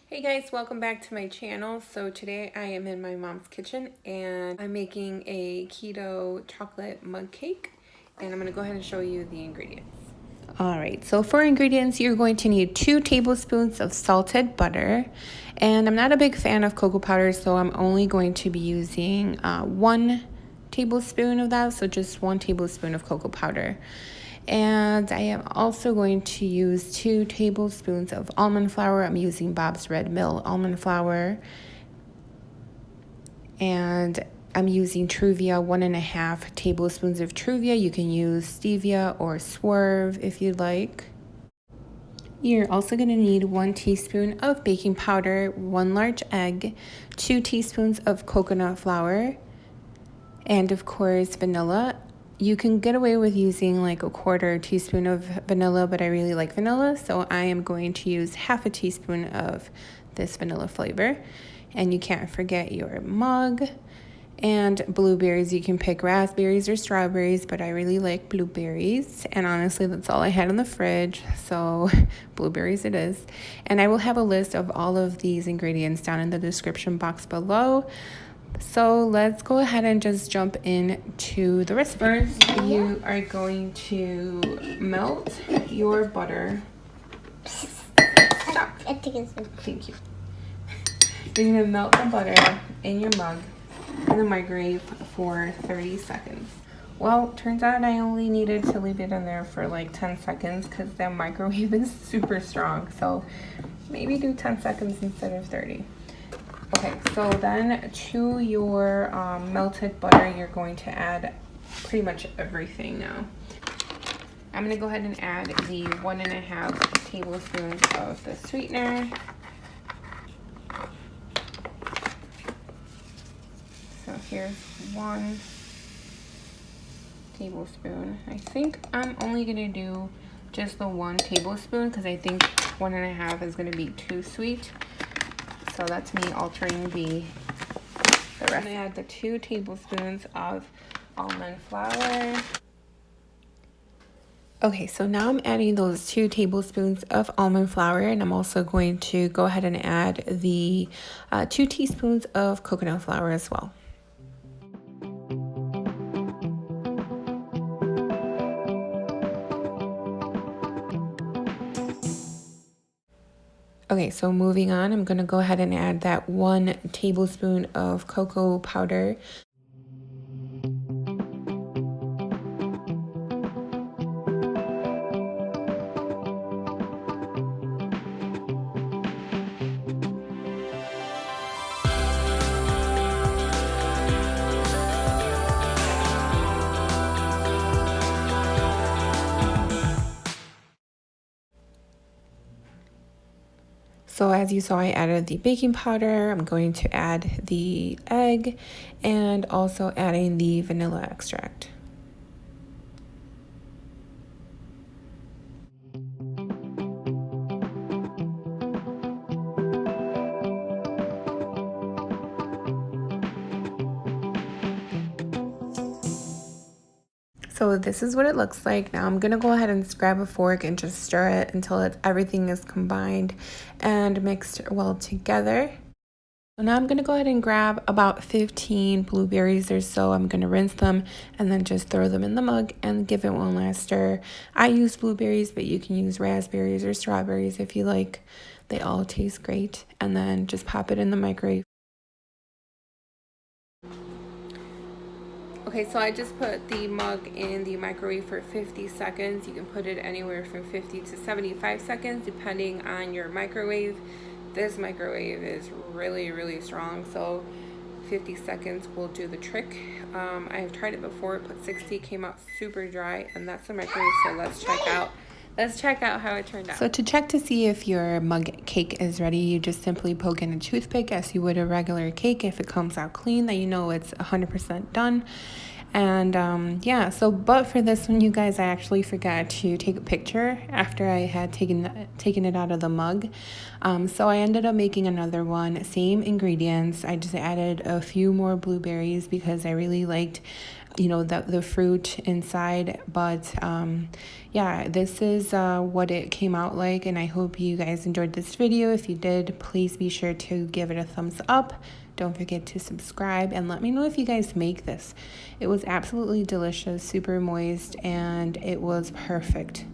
Hey guys, welcome back to my channel. So today I am in my mom's kitchen and I'm making a keto chocolate mug cake, and I'm going to go ahead and show you the ingredients. Alright, so for ingredients you're going to need 2 tablespoons of salted butter, and I'm not a big fan of cocoa powder, so I'm only going to be using 1 tablespoon of that, so just 1 tablespoon of cocoa powder. And I am also going to use 2 tablespoons of almond flour. I'm using Bob's Red Mill almond flour. And I'm using TRUVIA, 1.5 tablespoons of TRUVIA. You can use stevia or swerve if you'd like. You're also going to need 1 teaspoon of baking powder, 1 large egg, 2 teaspoons of coconut flour, and of course vanilla. You can get away with using like a 1/4 teaspoon of vanilla, but I really like vanilla, so I am going to use 1/2 teaspoon of this vanilla flavor. And you can't forget your mug and blueberries. You can pick raspberries or strawberries, but I really like blueberries. And honestly, that's all I had in the fridge, so blueberries it is. And I will have a list of all of these ingredients down in the description box below. So let's go ahead and just jump into the recipe. First, you are going to melt your butter. Stop. Thank you. You're going to melt the butter in your mug in the microwave for 30 seconds. Well, turns out I only needed to leave it in there for like 10 seconds because the microwave is super strong. So maybe do 10 seconds instead of 30. Okay, so then to your melted butter, you're going to add pretty much everything now. I'm going to go ahead and add the 1.5 tablespoons of the sweetener. So here's 1 tablespoon. I think I'm only going to do just the 1 tablespoon because I think 1.5 is going to be too sweet. So that's me altering the rest. I'm gonna add the 2 tablespoons of almond flour. Okay, so now I'm adding those 2 tablespoons of almond flour, and I'm also going to go ahead and add the 2 teaspoons of coconut flour as well. Okay, so moving on, I'm going to go ahead and add that 1 tablespoon of cocoa powder. So as you saw, I added the baking powder. I'm going to add the egg and also adding the vanilla extract. So this is what it looks like. Now I'm gonna go ahead and grab a fork and just stir it until everything is combined and mixed well together. So now I'm gonna go ahead and grab about 15 blueberries or so. I'm gonna rinse them and then just throw them in the mug and give it one last stir. I use blueberries, but you can use raspberries or strawberries if you like. They all taste great. And then just pop it in the microwave. Okay, so I just put the mug in the microwave for 50 seconds. You can put it anywhere from 50 to 75 seconds depending on your microwave. This microwave is really, really strong, so 50 seconds will do the trick. I have tried it before, it put 60, came out super dry, and that's the microwave, so let's check out how it turned out. So to check to see if your mug cake is ready, you just simply poke in a toothpick as you would a regular cake. If it comes out clean, then you know it's 100% done. And yeah, so but for this one, you guys, I actually forgot to take a picture after I had taken it out of the mug. So I ended up making another one, same ingredients. I just added a few more blueberries because I really liked the fruit inside. But yeah, this is what it came out like, and I hope you guys enjoyed this video. If you did, please be sure to give it a thumbs up. Don't forget to subscribe and let me know if you guys make this. It was absolutely delicious, super moist, and it was perfect.